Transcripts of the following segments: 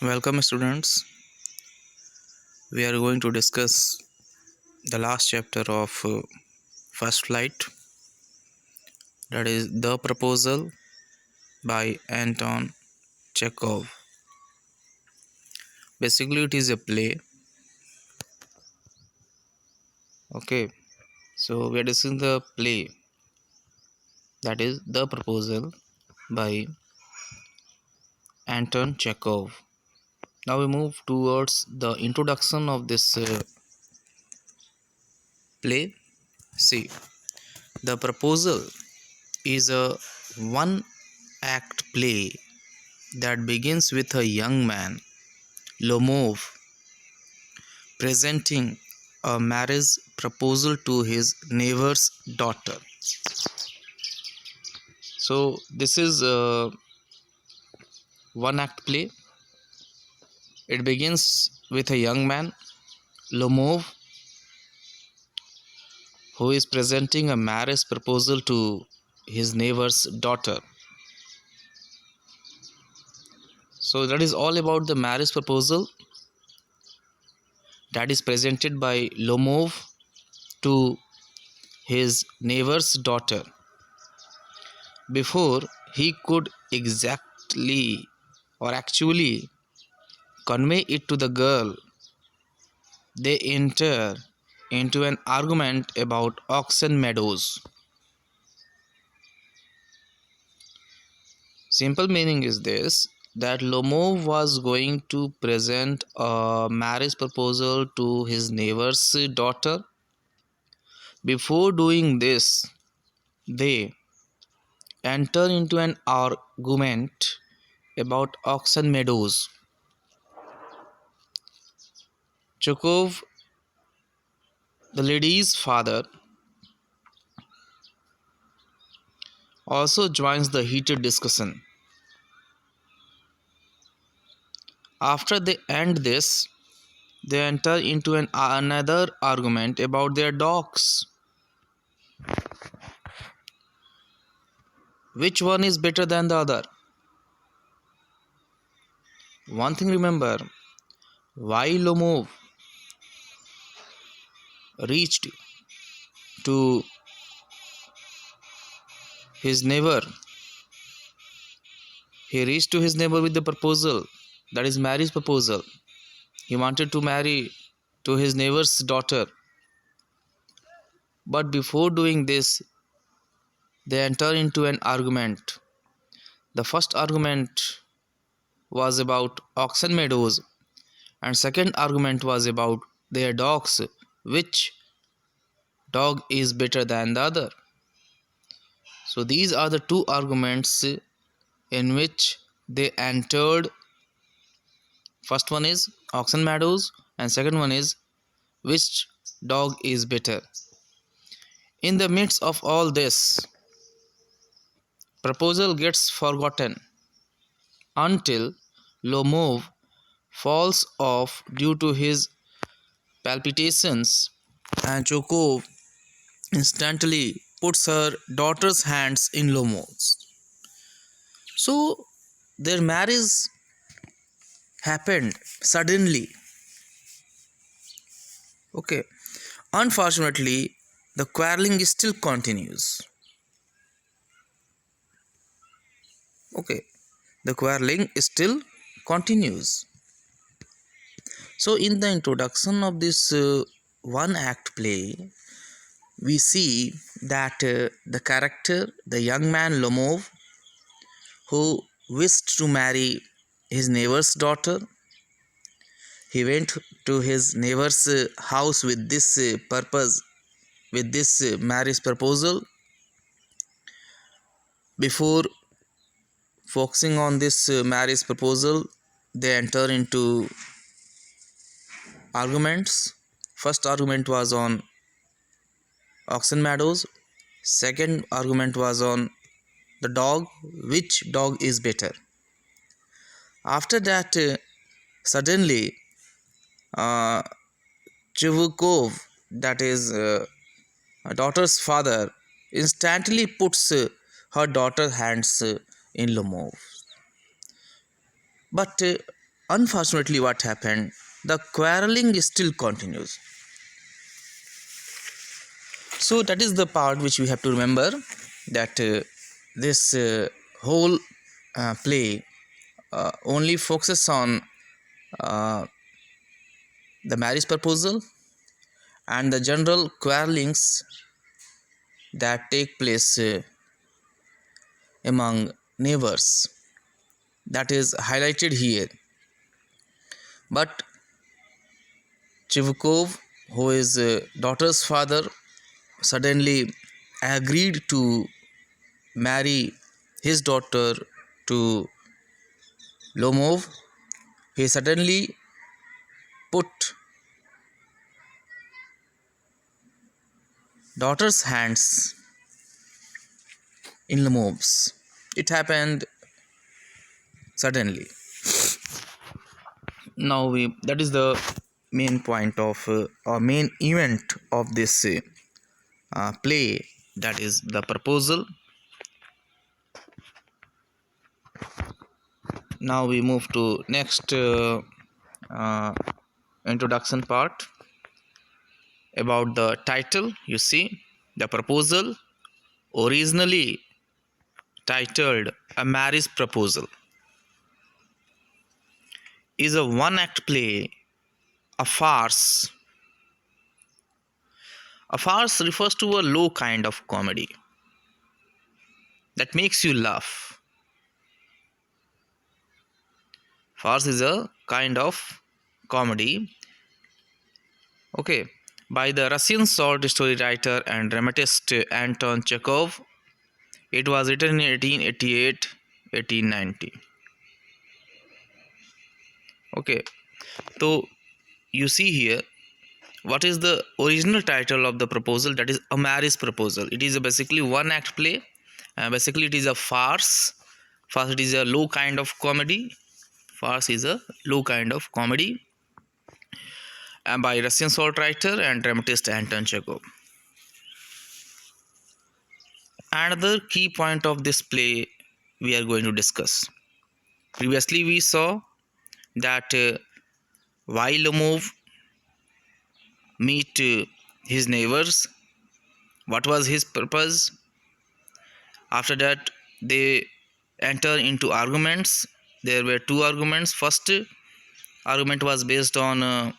Welcome, students. We are going to discuss the last chapter of First Flight, that is The Proposal by Anton Chekhov. Basically, it is a play. Okay, so we are discussing the play, that is The Proposal by Anton Chekhov. Now we move towards the introduction of this play. See, The Proposal is a one act play that begins with a young man, Lomov, presenting a marriage proposal to his neighbor's daughter. So this is a one act play. It begins with a young man, Lomov, who is presenting a marriage proposal to his neighbor's daughter. So that is all about the marriage proposal that is presented by Lomov to his neighbor's daughter. Before he could exactly or actually convey it to the girl, they enter into an argument about Oxen Meadows. Simple meaning is this, that Lomov was going to present a marriage proposal to his neighbor's daughter. Before doing this, they enter into an argument about Oxen Meadows. Chekhov, the lady's father, also joins the heated discussion. After they end this, they enter into another argument about their dogs. Which one is better than the other? One thing remember, why Lomov reached to his neighbor. He reached to his neighbor with the proposal, that is marriage proposal. He wanted to marry to his neighbor's daughter. But before doing this, they enter into an argument. The first argument was about Oxen Meadows, and second argument was about their dogs. Which dog is better than the other? So these are the two arguments in which they entered. First one is Oxen Meadows, and second one is which dog is better. In the midst of all this, proposal gets forgotten until Lomov falls off due to his palpitations, and Chekhov instantly puts her daughter's hands in Lomov's. So their marriage happened suddenly. Okay. Unfortunately, the quarreling still continues. Okay. The quarreling still continues. So in the introduction of this one act play, we see that the character, the young man Lomov, who wished to marry his neighbor's daughter, he went to his neighbor's house with this purpose, with this marriage proposal. Before focusing on this marriage proposal, they enter into arguments. First argument was on Oxen Meadows. Second argument was on the dog. Which dog is better? After that, suddenly, Chivukov, that is daughter's father, instantly puts her daughter's hands in Lomov. But unfortunately, what happened? The quarreling still continues. So that is the part which we have to remember, that this whole play only focuses on uh, the marriage proposal and the general quarrelings that take place among neighbors. That is highlighted here. But Chivkov, who is daughter's father, suddenly agreed to marry his daughter to Lomov. He suddenly put daughter's hands in Lomov's. It happened suddenly. Now that is the main point of or main event of this play, that is the proposal. Now we move to next uh, introduction part about the title. You see, the proposal, originally titled A Marriage Proposal, is a one act play, a farce. A farce refers to a low kind of comedy that makes you laugh. Farce is a kind of comedy, okay, by the Russian short story writer and dramatist Anton Chekhov. It was written in 1888 1890. Okay, so you see here, what is the original title of the proposal? That is A Marriage Proposal. It is basically one act play. Basically it is a farce. Farce, it is a low kind of comedy. Farce is a low kind of comedy by Russian short writer and dramatist Anton Chekhov. Another key point of this play we are going to discuss. Previously we saw that while Lomov meet his neighbors, what was his purpose? After that they enter into arguments. There were two arguments. First argument was based on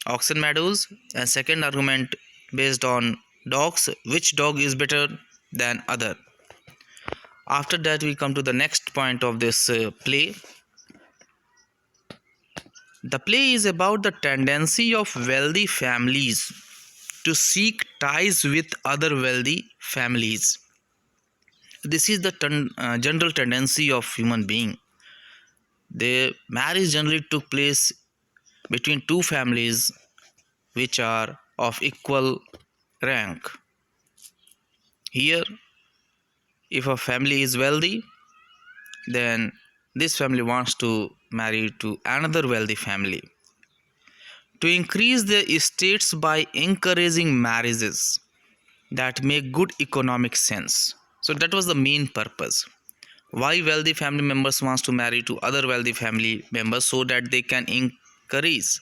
Oxen Meadows, and second argument based on dogs, which dog is better than other. After that we come to the next point of this play. The play is about the tendency of wealthy families to seek ties with other wealthy families. This is the general tendency of human being. The marriage generally took place between two families which are of equal rank. Here, if a family is wealthy, then this family wants to marry to another wealthy family to increase their estates by encouraging marriages that make good economic sense. So that was the main purpose. Why wealthy family members wants to marry to other wealthy family members, so that they can increase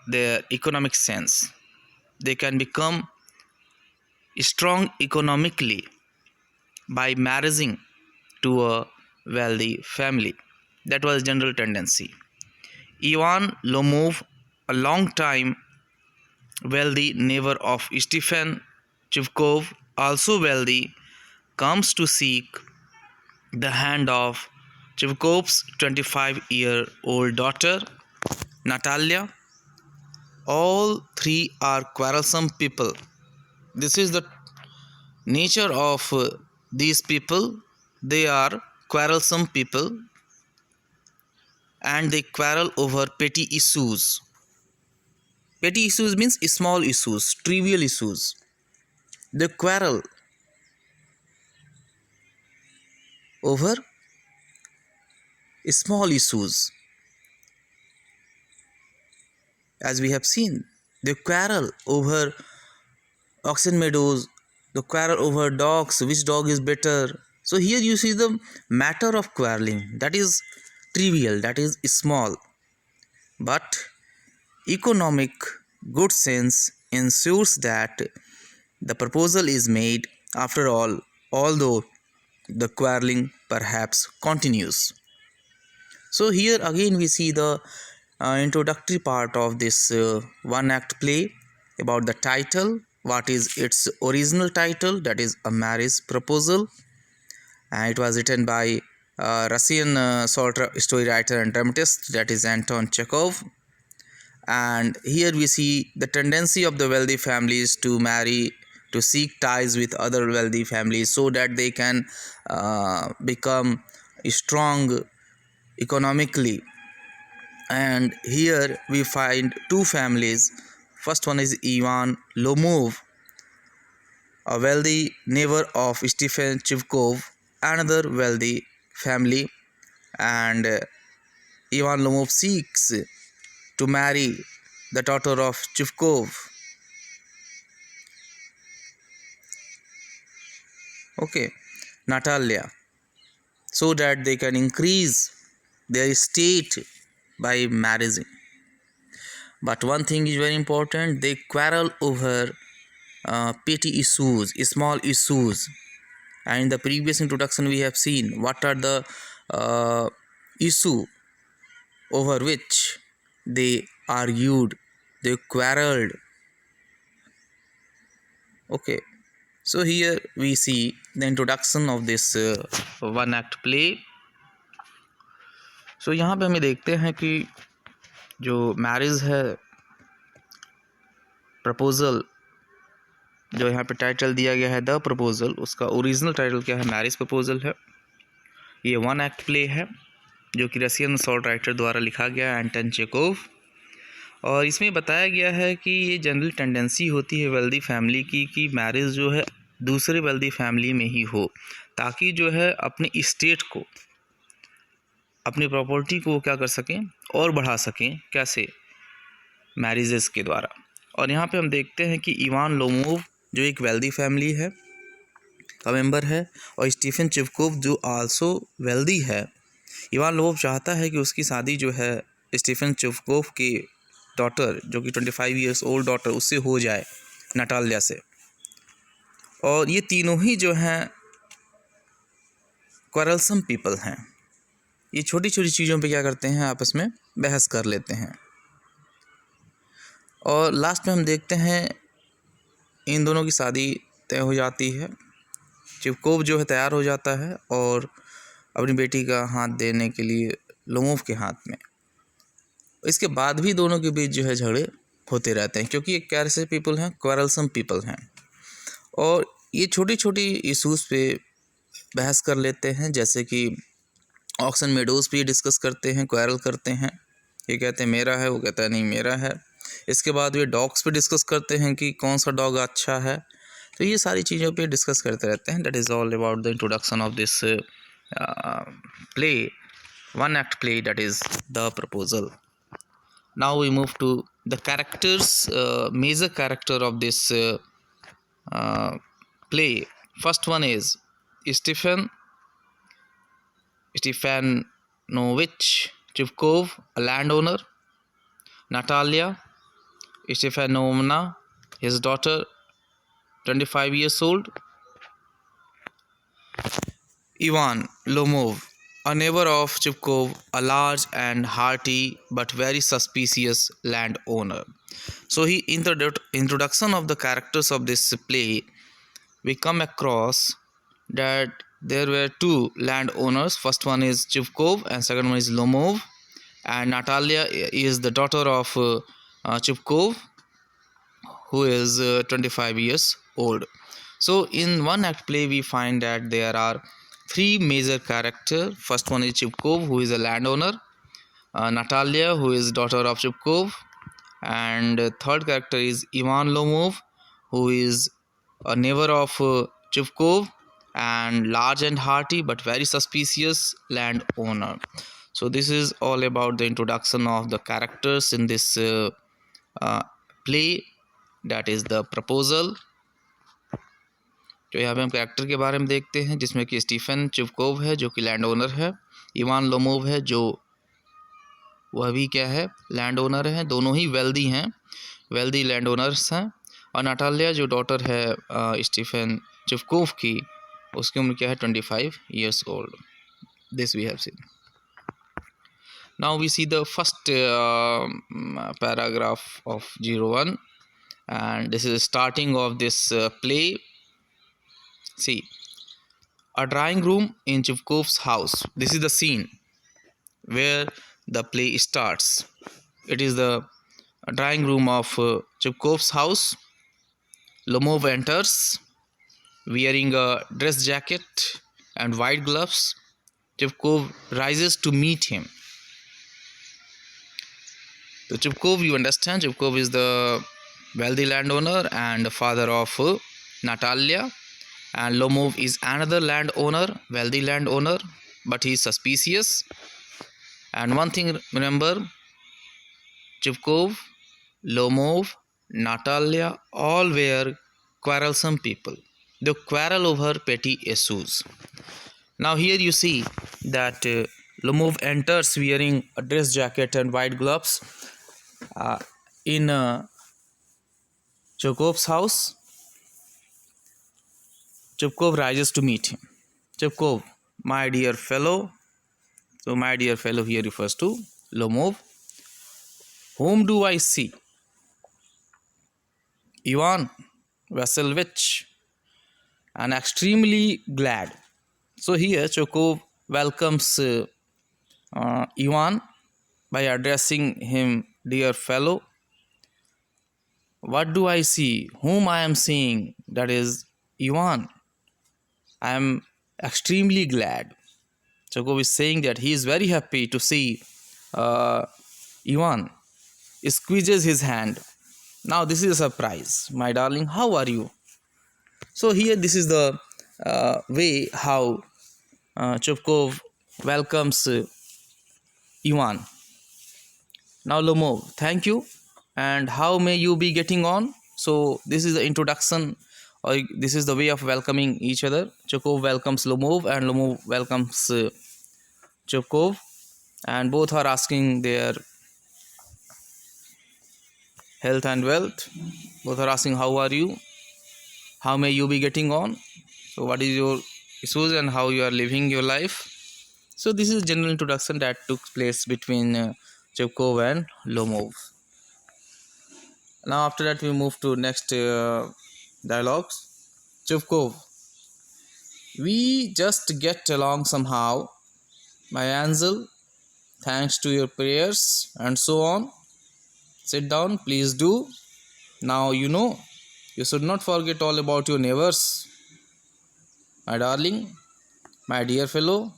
their economic sense. They can become strong economically by marrying to a wealthy family. That was general tendency. Ivan Lomov, a long time wealthy neighbor of Stephen Chivkov, also wealthy, comes to seek the hand of Chivkov's 25-year-old daughter, Natalia. All three are quarrelsome people. This is the nature of these people. They are quarrelsome people, and they quarrel over petty issues. Petty issues means small issues, trivial issues. They quarrel over small issues. As we have seen, they quarrel over Oxen Meadows, they quarrel over dogs, which dog is better. So here you see the matter of quarreling, that is trivial, that is small, but economic good sense ensures that the proposal is made after all, although the quarreling perhaps continues. So here again we see the introductory part of this one act play about the title, what is its original title, that is A Marriage Proposal. It was written by Russian story writer and dramatist, that is Anton Chekhov. And here we see the tendency of the wealthy families to marry, to seek ties with other wealthy families so that they can become strong economically. And here we find two families. First one is Ivan Lomov, a wealthy neighbor of Stephen Chivkov, another wealthy family. And Ivan Lomov seeks to marry the daughter of Chivkov. Okay, Natalia, so that they can increase their estate by marrying. But one thing is very important, they quarrel over petty issues, small issues. And in the previous introduction we have seen what are the issue over which they argued, they quarreled. Okay, so here we see the introduction of this one act play. So यहाँ पे हमें देखते हैं कि जो marriage है, proposal, जो यहाँ पे टाइटल दिया गया है द प्रपोजल, उसका ओरिजिनल टाइटल क्या है, मैरिज प्रपोजल है। ये वन एक्ट प्ले है जो कि रशियन शॉर्ट राइटर द्वारा लिखा गया है, एंटन चेकोव। और इसमें बताया गया है कि ये जनरल टेंडेंसी होती है वेल्दी फैमिली की कि मैरिज जो है दूसरे वेल्दी फैमिली में ही हो, ताकि जो है अपनी स्टेट को, अपनी प्रॉपर्टी को क्या कर सकें और बढ़ा सकें, कैसे, मैरिजेस के द्वारा। और यहाँ पे हम देखते हैं कि इवान लोमोव जो एक वेल्दी फैमिली है का मेंबर है, और स्टीफन चिवकोव जो आल्सो वेल्दी है। इवान लोमोव चाहता है कि उसकी शादी जो है स्टीफन चिवकोव की डॉटर, जो कि 25 ईयर्स ओल्ड डॉटर, उससे हो जाए, नटालिया से। और ये तीनों ही जो हैं क्वारलसम पीपल हैं, ये छोटी छोटी चीज़ों पे क्या करते हैं, आपस में बहस कर लेते हैं। और लास्ट में हम देखते हैं इन दोनों की शादी तय हो जाती है। चिवकोव जो है तैयार हो जाता है और अपनी बेटी का हाथ देने के लिए लोमोव के हाथ में। इसके बाद भी दोनों के बीच जो है झगड़े होते रहते हैं, क्योंकि ये कैसे पीपल हैं, क्वारलसम पीपल हैं। और ये छोटी छोटी इशूज़ पे बहस कर लेते हैं, जैसे कि ऑक्सन मेडोज़ पे डिस्कस करते हैं, क्वारल करते हैं। ये कहते हैं मेरा है, वो कहता है नहीं मेरा है। इसके बाद वे डॉग्स पे डिस्कस करते हैं कि कौन सा डॉग अच्छा है। तो ये सारी चीज़ों पे डिस्कस करते रहते हैं। That is all about the introduction of this play, one act play, that is the proposal. Now we move to the characters, major character of this play. First one is Stefanovich Chivkov, a landowner. Natalia Stefanovna, his daughter, 25 years old. Ivan Lomov, a neighbor of Chivkov, a large and hearty but very suspicious landowner. So in the introduction of the characters of this play, we come across that there were two landowners. First one is Chivkov and second one is Lomov. And Natalia is the daughter of Chivkov, who is 25 years old. So in one act play we find that there are three major characters. First one is Chivkov, who is a landowner, Natalia, who is daughter of Chivkov, and third character is Ivan Lomov, who is a neighbor of Chivkov and large and hearty but very suspicious landowner. So this is all about the introduction of the characters in this play, that is the proposal. तो यहाँ पे हम character के बारे में देखते हैं, जिसमें कि स्टीफन चुवकोव है जो कि लैंड ओनर है, इवान लोमोव है जो वह भी क्या है, लैंड ओनर है, दोनों ही वेल्दी हैं, वेल्दी लैंड ओनर्स हैं। और नाटालिया जो डॉटर है स्टीफन चुवकोव की, उसकी उम्र क्या है, 25 years old. This we have seen. Now we see the first paragraph of 01, and this is starting of this play. See, a drawing room in Chivkov's house. This is the scene where the play starts. It is the drawing room of Chivkov's house. Lomov enters wearing a dress jacket and white gloves. Chivkov rises to meet him. So Chivkov, you understand, Chivkov is the wealthy landowner and father of Natalia, and Lomov is another landowner, wealthy landowner, but he is suspicious. And one thing remember, Chivkov, Lomov, Natalia, all were quarrelsome people. They quarrel over petty issues. Now here you see that Lomov enters wearing a dress jacket and white gloves in Chivkov's house. Chivkov rises to meet him. Chivkov, my dear fellow. So my dear fellow here refers to Lomov. Whom do I see? Ivan Vasilievich, and extremely glad. So here Chivkov welcomes Ivan by addressing him dear fellow. What do I see? Whom I am seeing? That is Ivan. I am extremely glad. Chivkov is saying that he is very happy to see Ivan. He squeezes his hand. Now this is a surprise. My darling, how are you? So here this is the way how Chivkov welcomes Ivan. Now Lomov, thank you. And how may you be getting on? So this is the introduction, or this is the way of welcoming each other. Chivkov welcomes Lomov and Lomov welcomes Chivkov, and both are asking their health and wealth. Both are asking how are you, how may you be getting on, so what is your issues and how you are living your life. So this is general introduction that took place between Chivkov and Lomov. Now after that we move to next dialogues. Chivkov, we just get along somehow, my angel, thanks to your prayers and so on. Sit down, please do. Now you know, you should not forget all about your neighbors. My darling, my dear fellow,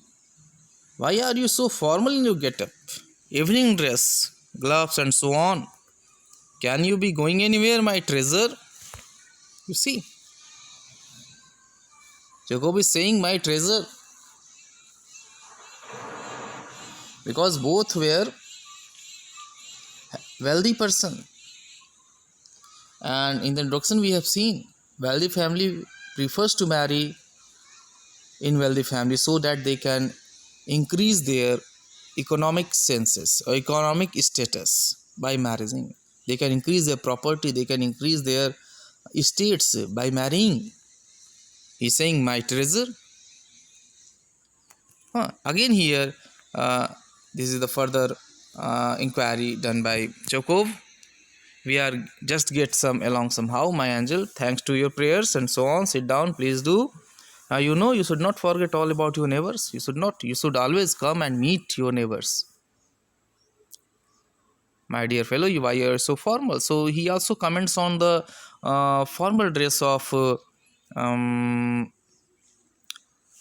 why are you so formal in your get-up? Evening dress, gloves and so on. Can you be going anywhere, my treasure? You see, Jacob is saying my treasure because both were wealthy person. And in the introduction we have seen wealthy family prefers to marry in wealthy family so that they can increase their economic senses or economic status by marrying. They can increase their property, they can increase their estates by marrying. He's saying my treasure. Again here, this is the further inquiry done by Chivkov. We are just get some along somehow, my angel, thanks to your prayers and so on. Sit down, please do. Now you know you should not forget all about your neighbors. You should not. You should always come and meet your neighbors. My dear fellow, why you are so formal? So he also comments on the formal dress of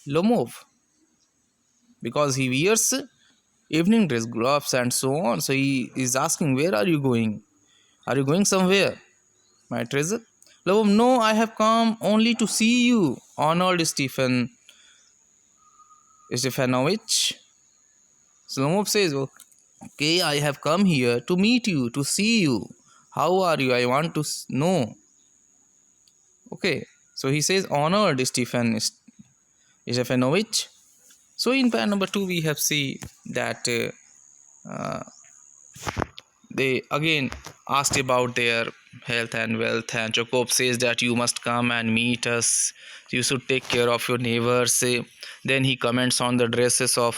Lomov, because he wears evening dress, gloves and so on. So he is asking, where are you going? Are you going somewhere, my treasure? Lomov, no, I have come only to see you, honored Stefanovich. So Lomov says, okay, I have come here to meet you, to see you. How are you? I want to know. Okay, So he says, honored Stephen Stefanovich. So in part number 2, we have seen that they again asked about their health and wealth, and Jacob says that you must come and meet us. You should take care of your neighbors. Then he comments on the dresses of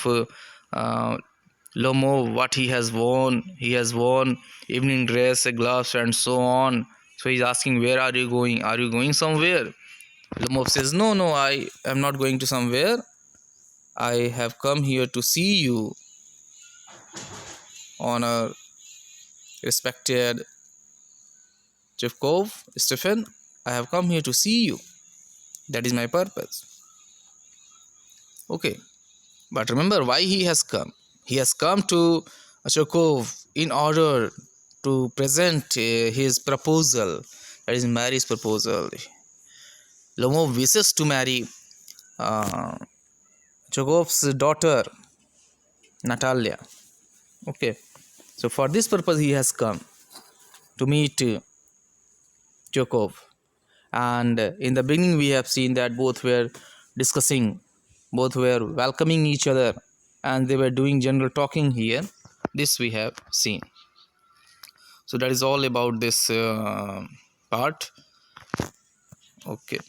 Lomo, what he has worn. He has worn evening dress, gloves, and so on. So he's asking, where are you going? Are you going somewhere? Lomov says, no, no, I am not going to somewhere. I have come here to see you, honor respected Chevkov, Stephen. I have come here to see you. That is my purpose. Okay, but remember why he has come. He has come to Chekov in order to present his proposal, that is Mary's proposal. Lomov wishes to marry uh, Chekov's daughter Natalia. Okay, so for this purpose he has come to meet Chekov. And in the beginning we have seen that both were discussing, both were welcoming each other, and they were doing general talking here. This we have seen. So that is all about this part. Okay.